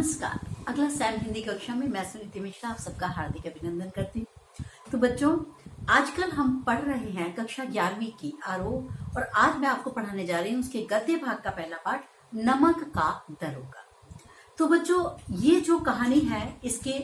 नमस्कार। अगला सैम हिंदी कक्षा में मैं सुनीति मिश्रा आप सबका हार्दिक अभिनंदन करती हूँ। तो बच्चों, आजकल हम पढ़ रहे हैं कक्षा 11वीं की आरोह और आज मैं आपको पढ़ाने जा रही हूँ उसके गद्य भाग का पहला पाठ, नमक का दरोगा। तो बच्चों, ये जो कहानी है इसके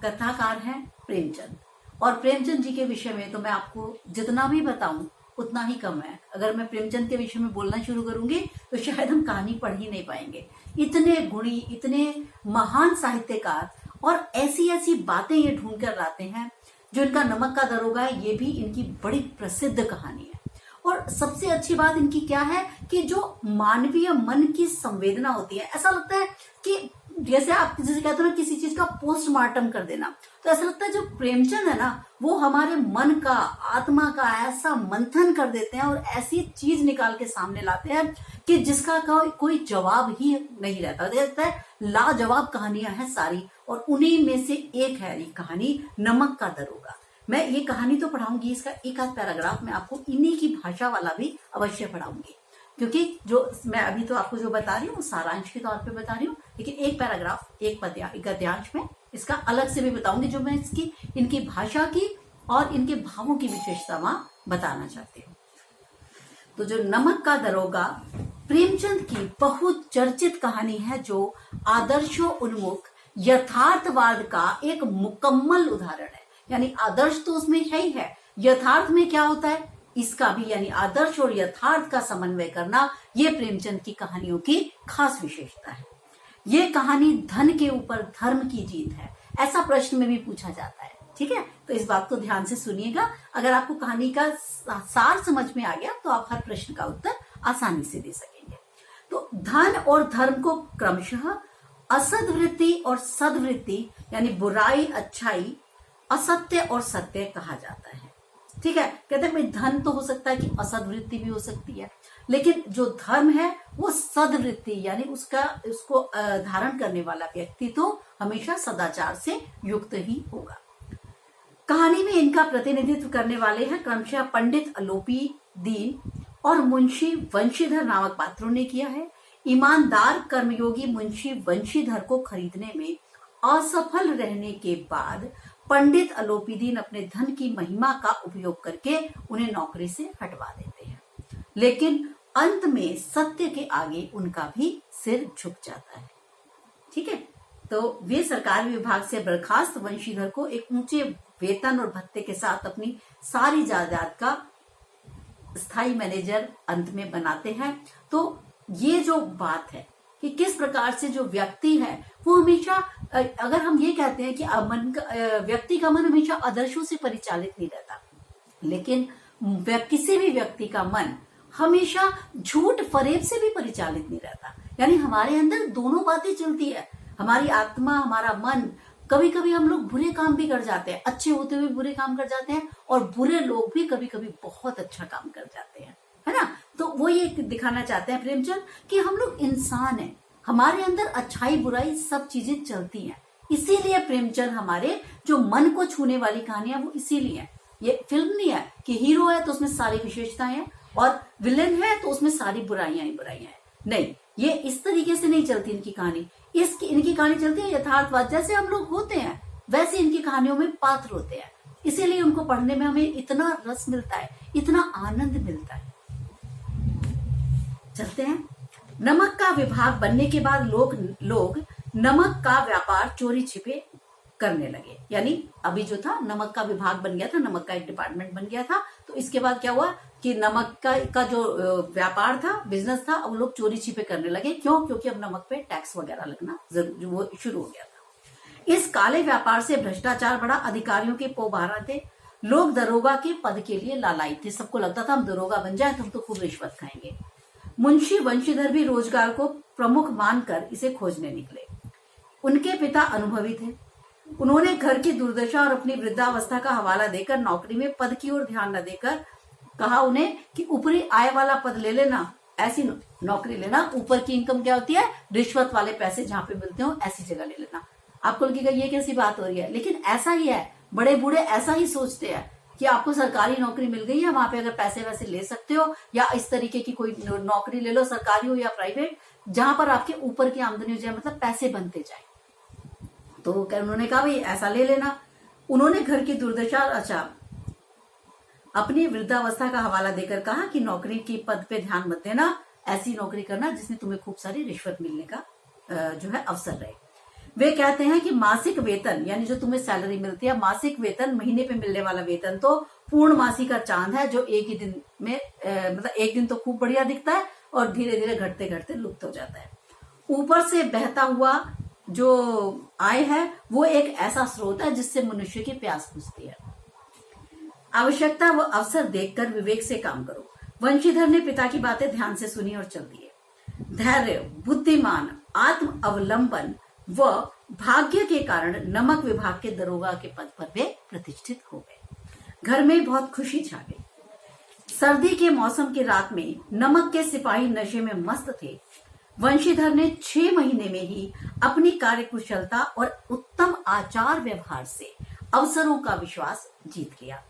कथाकार हैं प्रेमचंद, और प्रेमचंद जी के विषय में तो मैं आपको जितना भी बताऊं उतना ही कम है। अगर मैं प्रेमचंद के विषय में बोलना शुरू करूंगी तो शायद हम कहानी पढ़ ही नहीं पाएंगे। इतने गुणी, इतने महान साहित्यकार, और ऐसी ऐसी बातें ये ढूंढ कर लाते हैं। जो इनका नमक का दरोगा है ये भी इनकी बड़ी प्रसिद्ध कहानी है। और सबसे अच्छी बात इनकी क्या है कि जो मानवीय मन की संवेदना होती है, ऐसा लगता है कि जैसे आप जैसे कहते हो ना किसी चीज का पोस्टमार्टम कर देना, तो ऐसा लगता है जो प्रेमचंद है ना वो हमारे मन का, आत्मा का ऐसा मंथन कर देते हैं और ऐसी चीज निकाल के सामने लाते हैं कि जिसका कोई जवाब ही नहीं रहता। देखता है लाजवाब कहानियां हैं सारी, और उन्हीं में से एक है ये कहानी नमक का दरोगा। मैं ये कहानी तो पढ़ाऊंगी, इसका एक आध पैराग्राफ मैं आपको इन्हीं की भाषा वाला भी अवश्य पढ़ाऊंगी, क्योंकि जो मैं अभी तो आपको जो बता रही हूँ सारांश के तौर पे बता रही हूँ, लेकिन एक पैराग्राफ, एक गद्यांश में इसका अलग से भी बताऊंगी, जो मैं इसकी इनकी भाषा की और इनके भावों की विशेषता बताना चाहती हूँ। तो जो नमक का दरोगा प्रेमचंद की बहुत चर्चित कहानी है, जो आदर्शों उन्मुख यथार्थवाद का एक मुकम्मल उदाहरण है। यानी आदर्श तो उसमें है ही है, यथार्थ में क्या होता है इसका भी, यानी आदर्श और यथार्थ का समन्वय करना, ये प्रेमचंद की कहानियों की खास विशेषता है। ये कहानी धन के ऊपर धर्म की जीत है, ऐसा प्रश्न में भी पूछा जाता है। ठीक है, तो इस बात को ध्यान से सुनिएगा। अगर आपको कहानी का सार समझ में आ गया तो आप हर प्रश्न का उत्तर आसानी से दे सकेंगे। तो धन और धर्म को क्रमशः असद्वृत्ति और सद्वृत्ति, यानी बुराई अच्छाई, असत्य और सत्य कहा जाता है। ठीक है, कहते हैं भाई धन तो हो सकता है कि असद्वृत्ति भी हो सकती है, लेकिन जो धर्म है वो सद्वृत्ति, यानी उसको धारण करने वाला व्यक्ति तो हमेशा सदाचार से युक्त ही होगा। कहानी में इनका प्रतिनिधित्व करने वाले हैं क्रमशः पंडित अलोपी दीन और मुंशी वंशीधर नामक पात्रों ने किया है। ईमानदार कर्मयोगी मुंशी वंशीधर को खरीदने में असफल रहने के बाद पंडित अलोपीदीन अपने धन की महिमा का उपयोग करके उन्हें नौकरी से हटवा देते हैं, लेकिन अंत में सत्य के आगे उनका भी सिर झुक जाता है। ठीक है, तो वे सरकारी विभाग से बर्खास्त वंशीधर को एक ऊंचे वेतन और भत्ते के साथ अपनी सारी जायदाद का स्थायी मैनेजर अंत में बनाते हैं। तो ये जो बात है कि किस प्रकार से जो व्यक्ति है वो हमेशा, अगर हम ये कहते हैं कि व्यक्ति का मन हमेशा आदर्शों से परिचालित नहीं रहता, लेकिन किसी भी व्यक्ति का मन हमेशा झूठ फरेब से भी परिचालित नहीं रहता। यानी हमारे अंदर दोनों बातें चलती है, हमारी आत्मा, हमारा मन। कभी कभी हम लोग बुरे काम भी कर जाते हैं, अच्छे होते हुए बुरे काम कर जाते हैं, और बुरे लोग भी कभी कभी बहुत अच्छा काम कर जाते हैं, है ना। तो वो ये दिखाना चाहते हैं प्रेमचंद कि हम लोग इंसान हैं, हमारे अंदर अच्छाई बुराई सब चीजें चलती हैं। इसीलिए प्रेमचंद हमारे जो मन को छूने वाली कहानियां वो इसीलिए, ये फिल्म नहीं है कि हीरो है तो उसमें सारी विशेषताएं हैं और विलेन है तो उसमें सारी बुराइयां ही बुराइयां हैं। नहीं, ये इस तरीके से नहीं चलती इनकी कहानी। इनकी कहानी चलती है यथार्थवाद, जैसे हम लोग होते हैं वैसे इनकी कहानियों में पात्र होते हैं। इसीलिए उनको पढ़ने में हमें इतना रस मिलता है, इतना आनंद मिलता है। चलते हैं। नमक का विभाग बनने के बाद लोग नमक का व्यापार चोरी छिपे करने लगे। यानी अभी जो था नमक का विभाग बन गया था, नमक का एक डिपार्टमेंट बन गया था, तो इसके बाद क्या हुआ कि नमक का जो व्यापार था, बिजनेस था, अब लोग चोरी छिपे करने लगे। क्यों? क्योंकि अब नमक पे टैक्स वगैरह लगना वो शुरू हो गया था। इस काले व्यापार से भ्रष्टाचार बढ़ा, अधिकारियों के पौबारा थे, लोग दरोगा के पद के लिए लालाई थे। सबको लगता था हम दरोगा बन जाए तो हम तो खूब रिश्वत खाएंगे। मुंशी वंशीधर भी रोजगार को प्रमुख मानकर इसे खोजने निकले। उनके पिता अनुभवी थे, उन्होंने घर की दुर्दशा और अपनी वृद्धावस्था का हवाला देकर नौकरी में पद की ओर ध्यान न देकर कहा उन्हें कि ऊपरी आय वाला पद ले लेना, ऐसी नौकरी लेना। ऊपर की इनकम क्या होती है? रिश्वत वाले पैसे जहां पे मिलते हो ऐसी जगह ले लेना। आपको लगेगा ये कैसी बात हो रही है, लेकिन ऐसा ही है, बड़े बूढ़े ऐसा ही सोचते हैं कि आपको सरकारी नौकरी मिल गई है, वहां पे अगर पैसे वैसे ले सकते हो, या इस तरीके की कोई नौकरी ले लो, सरकारी हो या प्राइवेट, जहां पर आपके ऊपर की आमदनी हो जाए, मतलब पैसे बनते जाए। तो उन्होंने कहा भाई ऐसा ले लेना। उन्होंने घर की दुर्दशा अच्छा अपनी वृद्धावस्था का हवाला देकर कहा कि नौकरी की पद पे ध्यान मत देना, ऐसी नौकरी करना जिसमें तुम्हें खूब सारी रिश्वत मिलने का जो है अवसर रहे। वे कहते हैं कि मासिक वेतन यानी जो तुम्हें सैलरी मिलती है, मासिक वेतन महीने पे मिलने वाला वेतन तो पूर्णमासी का चांद है, जो एक ही दिन में मतलब एक दिन तो खूब बढ़िया दिखता है और धीरे धीरे घटते घटते लुप्त हो जाता है। ऊपर से बहता हुआ जो आय है वो एक ऐसा स्रोत है जिससे मनुष्य की प्यास बुझती है। आवश्यकता व अवसर देखकर विवेक से काम करो। वंशीधर ने पिता की बातें ध्यान से सुनी और चल दिए। धैर्य, बुद्धिमान, आत्म अवलंबन व भाग्य के कारण नमक विभाग के दरोगा के पद पर वे प्रतिष्ठित हो गए। घर में बहुत खुशी छा गई। सर्दी के मौसम की रात में नमक के सिपाही नशे में मस्त थे। वंशीधर ने 6 महीने में ही अपनी कार्यकुशलता और उत्तम आचार व्यवहार से अवसरों का विश्वास जीत लिया।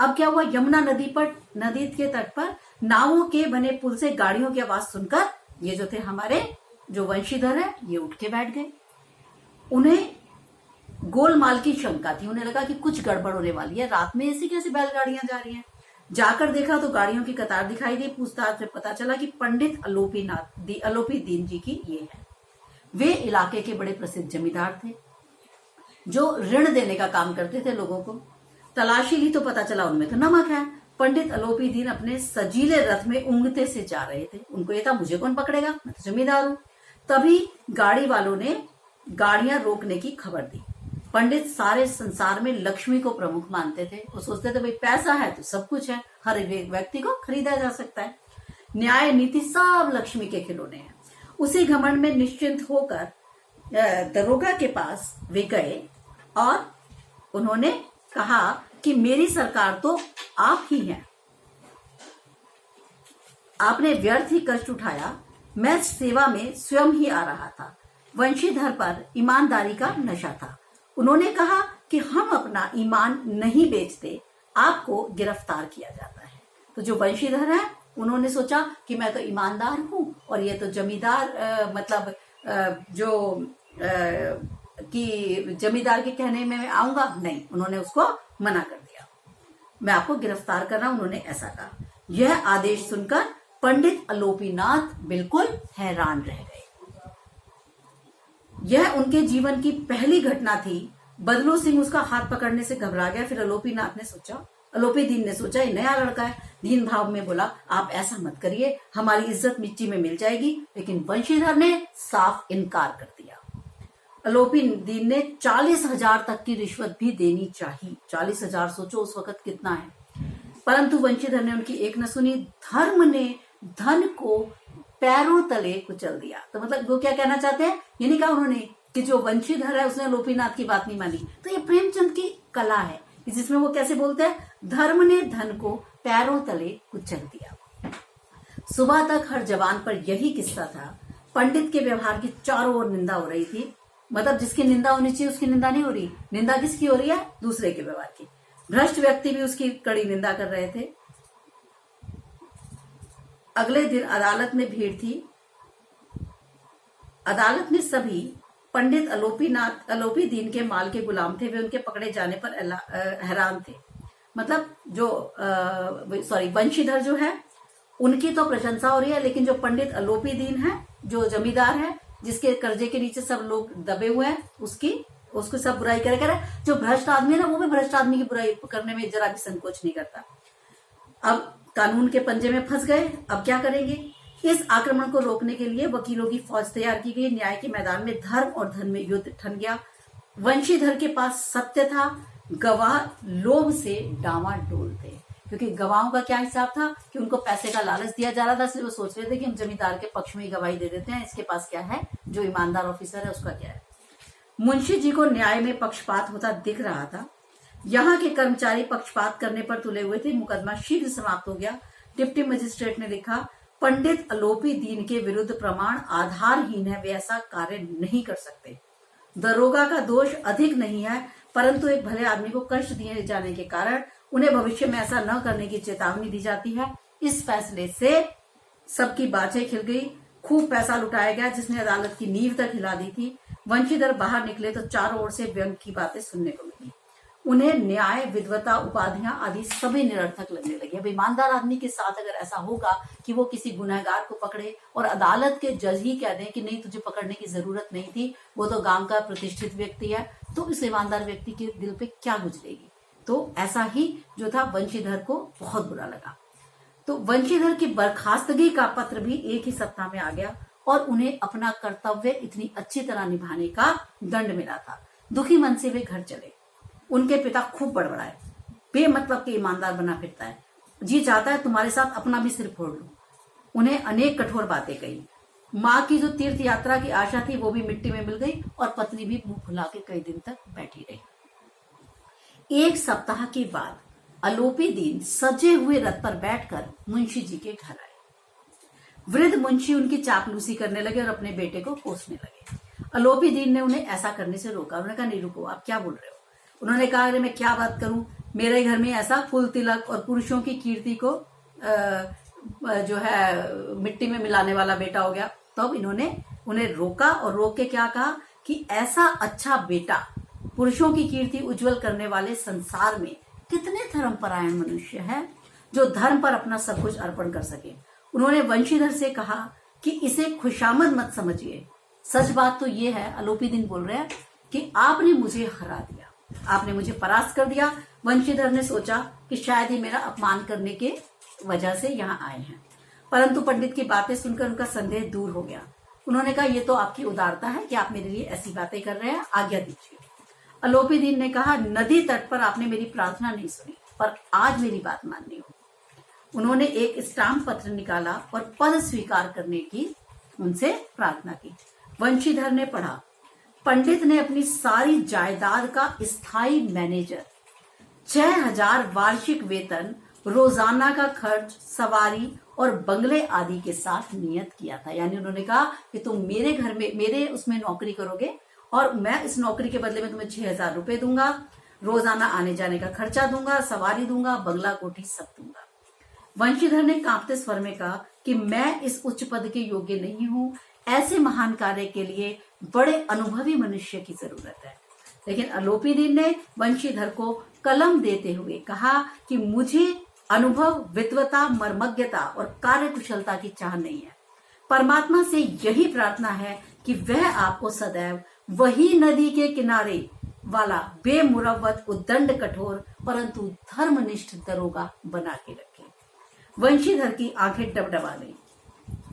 अब क्या हुआ, यमुना नदी के तट पर नावों के बने पुल से गाड़ियों की आवाज सुनकर ये जो थे हमारे जो वंशीधर है ये उठ के बैठ गए। उन्हें गोलमाल की शंका थी, उन्हें लगा कि कुछ गड़बड़ होने वाली है, रात में ऐसी कैसी बैलगाड़ियां जा रही हैं। जाकर देखा तो गाड़ियों की कतार दिखाई दी। पूछताछ से पता चला कि पंडित अलोपी दीन जी की ये है। वे इलाके के बड़े प्रसिद्ध जमींदार थे जो ऋण देने का काम करते थे लोगों को। तलाशी ली तो पता चला उनमें तो नमक है। पंडित अलोपी दीन अपने सजीले रथ में ऊँघते से जा रहे थे। उनको ये था मुझे कौन पकड़ेगा, मैं तो जमींदार हूं। तभी गाड़ी वालों ने गाड़ियां रोकने की खबर दी। पंडित सारे संसार में लक्ष्मी को प्रमुख मानते थे। वो सोचते थे भाई पैसा है तो सब कुछ है, हर एक व्यक्ति को खरीदा जा सकता है। न्याय नीति सब लक्ष्मी के खिलौने हैं। उसी घमंड में निश्चिंत होकर दरोगा के पास वे गए और उन्होंने कहा कि मेरी सरकार तो आप ही हैं, आपने व्यर्थ ही कष्ट उठाया, मैं सेवा में स्वयं ही आ रहा था। वंशीधर पर ईमानदारी का नशा था। उन्होंने कहा कि हम अपना ईमान नहीं बेचते, आपको गिरफ्तार किया जाता है। तो जो वंशीधर है उन्होंने सोचा कि मैं तो ईमानदार हूं और ये तो जमींदार मतलब कि जमींदार के कहने में मैं आऊंगा नहीं, उन्होंने उसको मना कर दिया। मैं आपको गिरफ्तार कर रहा हूं, उन्होंने ऐसा कहा। यह आदेश सुनकर पंडित अलोपीनाथ बिल्कुल हैरान रह गए। यह उनके जीवन की पहली घटना थी। बदलू सिंह उसका हाथ पकड़ने से घबरा गया। फिर अलोपी दीन ने सोचा ये नया लड़का है। दीन भाव में बोला आप ऐसा मत करिए, हमारी इज्जत मिट्टी में मिल जाएगी। लेकिन वंशीधर ने साफ इनकार कर दिया। अलोपी दीन ने 40,000 तक की रिश्वत भी देनी चाहिए। 40,000 सोचो उस वक्त कितना है। परंतु वंशीधर ने उनकी एक न सुनी। धर्म ने धन को पैरों तले कुचल दिया। तो मतलब वो क्या कहना चाहते हैं, ये नहीं कहा उन्होंने कि जो वंशीधर है उसने अलोपीनाथ की बात नहीं मानी। तो ये प्रेमचंद की कला है, जिसमें वो कैसे बोलते हैं, धर्म ने धन को पैरों तले कुचल दिया। सुबह तक हर जवान पर यही किस्सा था। पंडित के व्यवहार की चारों ओर निंदा हो रही थी। मतलब जिसकी निंदा होनी चाहिए उसकी निंदा नहीं हो रही। निंदा किसकी हो रही है, दूसरे के व्यवहार की। भ्रष्ट व्यक्ति भी उसकी कड़ी निंदा कर रहे थे। अगले दिन अदालत में भीड़ थी। अदालत में सभी पंडित अलोपी दीन के माल के गुलाम थे। वे उनके पकड़े जाने पर हैरान थे। मतलब जो वंशीधर जो है उनकी तो प्रशंसा हो रही है, लेकिन जो पंडित अलोपी दीन है, जो जमींदार है, जिसके कर्जे के नीचे सब लोग दबे हुए हैं, उसको सब बुराई करे। जो भ्रष्ट आदमी है ना, वो भी भ्रष्ट आदमी की बुराई करने में जरा भी संकोच नहीं करता। अब कानून के पंजे में फंस गए। अब क्या करेंगे। इस आक्रमण को रोकने के लिए वकीलों की फौज तैयार की गई। न्याय के मैदान में धर्म और धन में युद्ध ठन गया। वंशीधर के पास सत्य था, गवाह लोभ से डामाडोल थे। क्योंकि गवाहों का क्या हिसाब था कि उनको पैसे का लालच दिया जा रहा था, इसलिए वो सोच रहे थे कि हम जमींदार के पक्ष में ही गवाही दे देते हैं, इसके पास क्या है, जो ईमानदार ऑफिसर है उसका क्या है। मुंशी जी को न्याय में पक्षपात होता दिख रहा था। यहाँ के कर्मचारी पक्षपात करने पर तुले हुए थे। मुकदमा शीघ्र समाप्त हो गया। डिप्टी मजिस्ट्रेट ने लिखा, पंडित अलोपी दीन के विरुद्ध प्रमाण आधारहीन है, वे ऐसा कार्य नहीं कर सकते। दरोगा का दोष अधिक नहीं है, परंतु एक भले आदमी को कष्ट दिए जाने के कारण उन्हें भविष्य में ऐसा न करने की चेतावनी दी जाती है। इस फैसले से सबकी बातें खिल गई। खूब पैसा लुटाया गया, जिसने अदालत की नींव तक हिला दी थी। वंशीधर बाहर निकले तो चारों ओर से व्यंग की बातें सुनने को मिली। उन्हें न्याय, विद्वता, उपाधियां आदि सभी निरर्थक लगने लगी। अब ईमानदार आदमी के साथ अगर ऐसा होगा कि वो किसी गुनहगार को पकड़े और अदालत के जज ही कह दें कि नहीं, तुझे पकड़ने की जरूरत नहीं थी, वो तो गांव का प्रतिष्ठित व्यक्ति है, तो इस ईमानदार व्यक्ति के दिल पे क्या गुजरेगी। तो ऐसा ही जो था वंशीधर को बहुत बुरा लगा। तो वंशीधर की बर्खास्तगी का पत्र भी एक ही सप्ताह में आ गया और उन्हें अपना कर्तव्य इतनी अच्छी तरह निभाने का दंड मिला था। दुखी मन से वे घर चले। उनके पिता खूब बड़बड़ाए, बेमतलब के ईमानदार बना फिरता है, जी चाहता है तुम्हारे साथ अपना भी सिर फोड़ लूं। उन्हें अनेक कठोर बातें कही। माँ की जो तीर्थ यात्रा की आशा थी वो भी मिट्टी में मिल गई और पत्नी भी मुंह फुला के कई दिन तक बैठी रही। एक सप्ताह के बाद अलोपी दीन सजे हुए रथ पर बैठकर मुंशी जी के घर आए। वृद्ध मुंशी उनकी चापलूसी करने लगे और अपने बेटे को कोसने लगे। अलोपी दीन ने उन्हें ऐसा करने से रोका। उन्होंने कहा, नहीं रुको, आप क्या बोल रहे हो। उन्होंने कहा, अरे मैं क्या बात करूं, मेरे घर में ऐसा फूल तिलक और पुरुषों की कीर्ति को जो है मिट्टी में मिलाने वाला बेटा हो गया। तब इन्होंने उन्हें रोका और रोक के क्या कहा कि ऐसा अच्छा बेटा, पुरुषों की कीर्ति उज्जवल करने वाले संसार में कितने धर्मपरायण मनुष्य है जो धर्म पर अपना सब कुछ अर्पण कर सके। उन्होंने वंशीधर से कहा कि इसे खुशामद मत समझिए। सच बात तो ये है, अलोपी दीन बोल रहे हैं, कि आपने मुझे हरा दिया, आपने मुझे परास्त कर दिया। वंशीधर ने सोचा कि शायद ही मेरा अपमान करने के वजह से यहाँ आए हैं, परंतु पंडित की बातें सुनकर उनका संदेह दूर हो गया। उन्होंने कहा, ये तो आपकी उदारता है कि आप मेरे लिए ऐसी बातें कर रहे हैं, आज्ञा दीजिए। अलोपी दीन ने कहा, नदी तट पर आपने मेरी प्रार्थना नहीं सुनी, पर आज मेरी बात माननी हो। उन्होंने एक स्टाम्प पत्र निकाला और पद स्वीकार करने की उनसे प्रार्थना की। वंशीधर ने पढ़ा, पंडित ने अपनी सारी जायदाद का स्थायी मैनेजर, 6000 वार्षिक वेतन, रोजाना का खर्च, सवारी और बंगले आदि के साथ नियत किया था। यानी उन्होंने कहा कि तुम मेरे घर में, मेरे उसमें नौकरी करोगे और मैं इस नौकरी के बदले में तुम्हें 6000 रुपए दूंगा, रोजाना आने जाने का खर्चा दूंगा, सवारी दूंगा, बंगला कोठी सब दूंगा। वंशीधर ने कांपते स्वर में कहा कि मैं इस उच्च पद के योग्य नहीं हूं, ऐसे महान कार्य के लिए बड़े अनुभवी मनुष्य की जरूरत है। लेकिन अलोपी दीन ने वंशीधर को कलम देते हुए कहा कि मुझे अनुभव, विद्वता, मर्मज्ञता और कार्यकुशलता की चाह नहीं है। परमात्मा से यही प्रार्थना है कि वह आपको सदैव वही नदी के किनारे वाला बेमुरव्वत, उद्दंड, कठोर परंतु धर्मनिष्ठ दरोगा बना के रखे। वंशीधर की आंखें डबडबा गईं।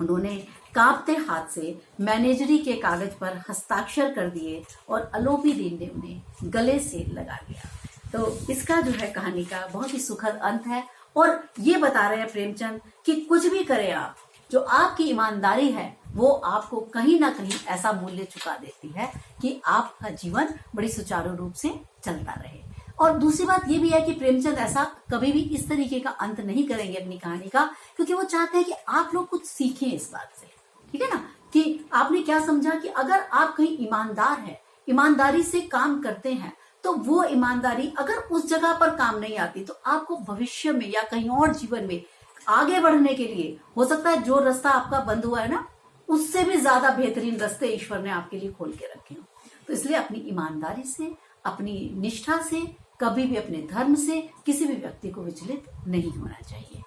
उन्होंने कांपते हाथ से मैनेजरी के कागज पर हस्ताक्षर कर दिए और अलोपी दीन ने उन्हें गले से लगा लिया। तो इसका जो है कहानी का बहुत ही सुखद अंत है और ये बता रहे हैं प्रेमचंद कि कुछ भी करें आप, जो आपकी ईमानदारी है वो आपको कहीं ना कहीं ऐसा मूल्य चुका देती है कि आपका जीवन बड़ी सुचारू रूप से चलता रहे। और दूसरी बात ये भी है कि प्रेमचंद ऐसा कभी भी इस तरीके का अंत नहीं करेंगे अपनी कहानी का, क्योंकि वो चाहते हैं कि आप लोग कुछ सीखें इस बात से। ठीक है ना, कि आपने क्या समझा कि अगर आप कहीं ईमानदार हैं, ईमानदारी से काम करते हैं, तो वो ईमानदारी अगर उस जगह पर काम नहीं आती तो आपको भविष्य में या कहीं और जीवन में आगे बढ़ने के लिए हो सकता है जो रास्ता आपका बंद हुआ है ना, उससे भी ज्यादा बेहतरीन रास्ते ईश्वर ने आपके लिए खोल के रखे हो। तो इसलिए अपनी ईमानदारी से, अपनी निष्ठा से, कभी भी अपने धर्म से किसी भी व्यक्ति को विचलित नहीं होना चाहिए।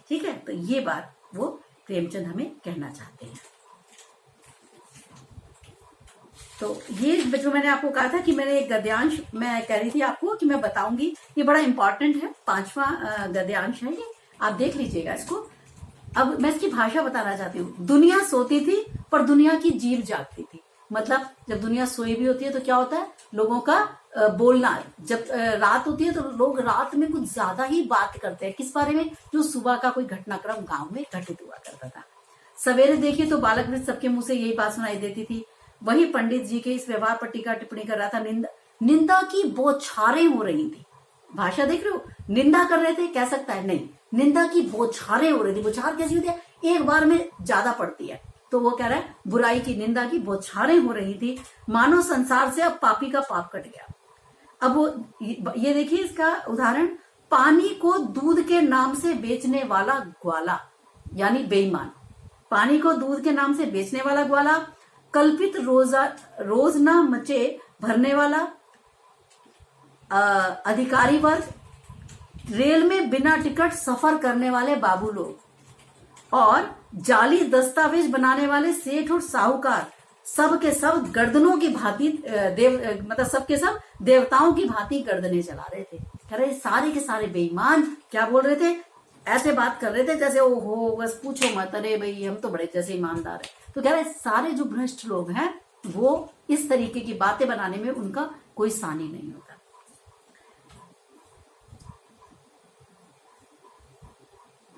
ठीक है, तो ये बात वो प्रेमचंद हमें कहना चाहते हैं। तो ये जो मैंने आपको कहा था कि मैंने एक गद्यांश मैं कह रही थी आपको कि मैं बताऊंगी, ये बड़ा इंपॉर्टेंट है, 5वां गद्यांश है ये, आप देख लीजिएगा इसको। अब मैं इसकी भाषा बताना चाहती हूँ। दुनिया सोती थी पर दुनिया की जीभ जागती थी। मतलब जब दुनिया सोई भी होती है तो क्या होता है, लोगों का बोलना। जब रात होती है तो लोग रात में कुछ ज्यादा ही बात करते हैं, किस बारे में, जो सुबह का कोई घटनाक्रम गांव में घटित हुआ करता था। सवेरे देखिए तो बालक वृद्ध सबके मुंह से यही बात सुनाई देती थी। वही पंडित जी के इस व्यवहार पर टीका टिप्पणी कर रहा था। निंदा की बौछारें हो रही थी। भाषा देख रहे हो, निंदा कर रहे थे, कह सकता है नहीं, निंदा की बौछारें हो रही थी। बौछार कैसी होती है, एक बार में ज्यादा पड़ती है, तो वो कह रहा है बुराई की, निंदा की बौछारें हो रही थी। मानो संसार से अब पापी का पाप कट गया। अब वो ये देखिए इसका उदाहरण, पानी को दूध के नाम से बेचने वाला ग्वाला यानी बेईमान, पानी को दूध के नाम से बेचने वाला ग्वाला, कल्पित रोज ना मचे भरने वाला अधिकारी वर्ग, रेल में बिना टिकट सफर करने वाले बाबू लोग, और जाली दस्तावेज बनाने वाले सेठ और साहूकार, सब के सब गर्दनों की भांति मतलब सब के सब देवताओं की भांति गर्दनें चला रहे थे। कह रहे सारे के सारे बेईमान क्या बोल रहे थे, ऐसे बात कर रहे थे जैसे ओहो बस पूछो मत, अरे भाई हम तो बड़े जैसे ईमानदार है। तो कह रहे सारे जो भ्रष्ट लोग हैं वो इस तरीके की बातें बनाने में उनका कोई सानी नहीं होता।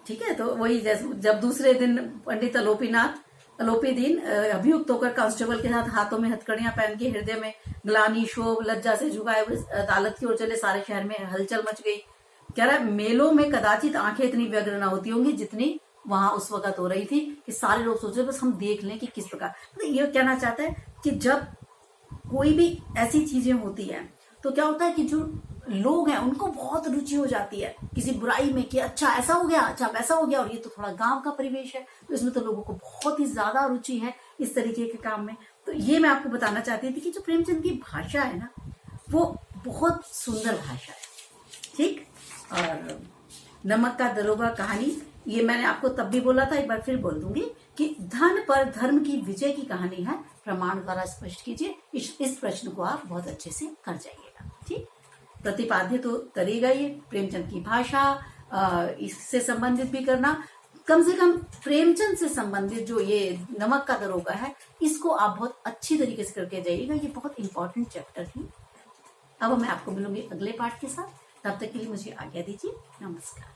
ठीक है, तो वही जैसे जब दूसरे दिन पंडित अलोपी दीन अभियुक्त होकर कांस्टेबल के साथ हाथों में हथकड़ियां पहन के हृदय में ग्लानि शोभ लज्जा से झुकाए हुए अदालत की ओर चले, सारे शहर में हलचल मच गई। कह रहा है मेलों में कदाचित आंखें इतनी व्यग्र न होती होंगी जितनी वहां उस वक्त हो रही थी कि सारे लोग सोच रहे बस हम देख लें कि किस प्रकार। तो ये कहना चाहता है कि जब कोई भी ऐसी चीजें होती है तो क्या होता है कि जो लोग हैं उनको बहुत रुचि हो जाती है किसी बुराई में कि अच्छा ऐसा हो गया, अच्छा वैसा हो गया, और ये तो थोड़ा गांव का परिवेश है तो इसमें तो लोगों को बहुत ही ज्यादा रुचि है इस तरीके के काम में। तो ये मैं आपको बताना चाहती थी कि जो प्रेमचंद की भाषा है ना वो बहुत सुंदर भाषा है। ठीक, और नमक का दरोगा कहानी ये मैंने आपको तब भी बोला था, एक बार फिर बोल दूंगी कि धन पर धर्म की विजय की कहानी है, प्रमाण द्वारा स्पष्ट कीजिए। इस प्रश्न को आप बहुत अच्छे से कर जाइएगा। ठीक, प्रतिपाद्य तो करेगा ये प्रेमचंद की भाषा, इससे संबंधित भी करना, कम से कम प्रेमचंद से संबंधित जो ये नमक का दरोगा है इसको आप बहुत अच्छी तरीके से करके जाइएगा। ये बहुत इंपॉर्टेंट चैप्टर थी। अब मैं आपको मिलूंगी अगले पार्ट के साथ, तब तक के लिए मुझे आज्ञा दीजिए। नमस्कार।